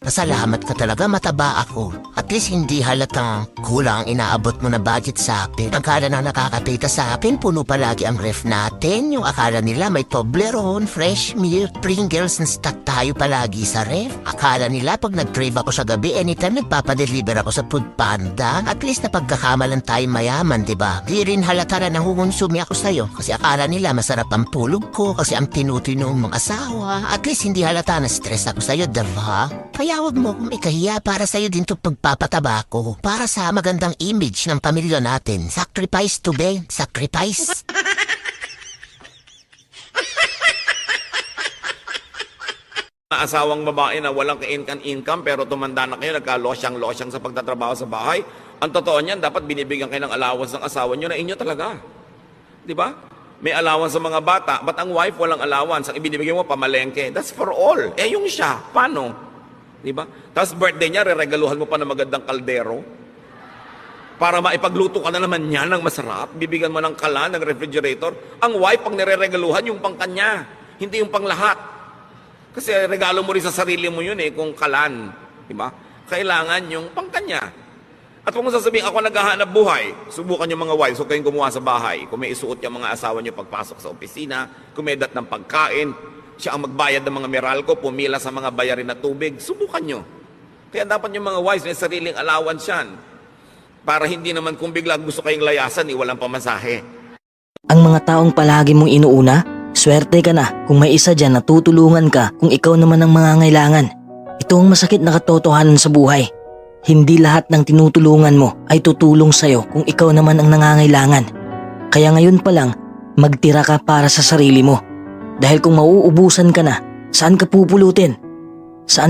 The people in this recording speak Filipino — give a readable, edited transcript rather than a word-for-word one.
Pasalamat ka talaga, mataba ako. At least hindi halatang kulang ang inaabot mo na budget sa akin. Akala na nakakapita sa akin, puno palagi ang ref natin. Yung akala nila may Toblerone, fresh milk, Pringles na stock tayo palagi sa ref. Akala nila pag nag-crave ako sa gabi, anytime nagpapadeliver ako sa Food Panda. At least na pagkakamalan tayo mayaman, diba? Di rin halata na nangungunsumi ako sa'yo. Kasi akala nila masarap ang pulog ko, kasi ang tinutino mong asawa. At least hindi halata na stress ako sa'yo, diba? Kaya huwag mo akong ikahiya, para sa'yo din to pagpapataba ko. Para sa magandang image ng pamilya natin. Sacrifice to be, sacrifice. Asawang babae na walang ka-income pero tumanda na kayo, nagka-losyang sa pagtatrabaho sa bahay. Ang totoo niyan, dapat binibigyan kayo ng allowance ng asawa nyo na inyo talaga. Di ba? May allowance sa mga bata, but ang wife walang allowance. Ang ibinibigay mo, pamalengke. That's for all. Eh yung siya, paano? Di ba? Tapos birthday niya, reregaluhan mo pa ng magandang kaldero. Para maipagluto ka na naman niya ng masarap. Bibigyan mo ng kalan, ng refrigerator. Ang wife, pag nireregaluhan, yung pangkanya. Hindi yung panglahat. Kasi regalo mo rin sa sarili mo yun kung kalan. Diba? Kailangan yung pangkanya. At kung sasabihin ako naghahanap buhay, subukan yung mga wives, huwag kayong gumawa sa bahay. Kung may isuot yung mga asawa nyo pagpasok sa opisina, kumedat ng pagkain, siya ang magbayad ng mga Meralco, pumila sa mga bayarin na tubig, subukan nyo. Kaya dapat yung mga wives may sariling allowance yan. Para hindi naman kung bigla gusto kayong layasan, walang pamasahe. Ang mga taong palagi mong inuuna, swerte ka na kung may isa dyan na tutulungan ka kung ikaw naman ang mangangailangan. Ito ang masakit na katotohanan sa buhay. Hindi lahat ng tinutulungan mo ay tutulong sa'yo kung ikaw naman ang nangangailangan. Kaya ngayon pa lang, magtira ka para sa sarili mo. Dahil kung mauubusan ka na, saan ka pupulutin? Saan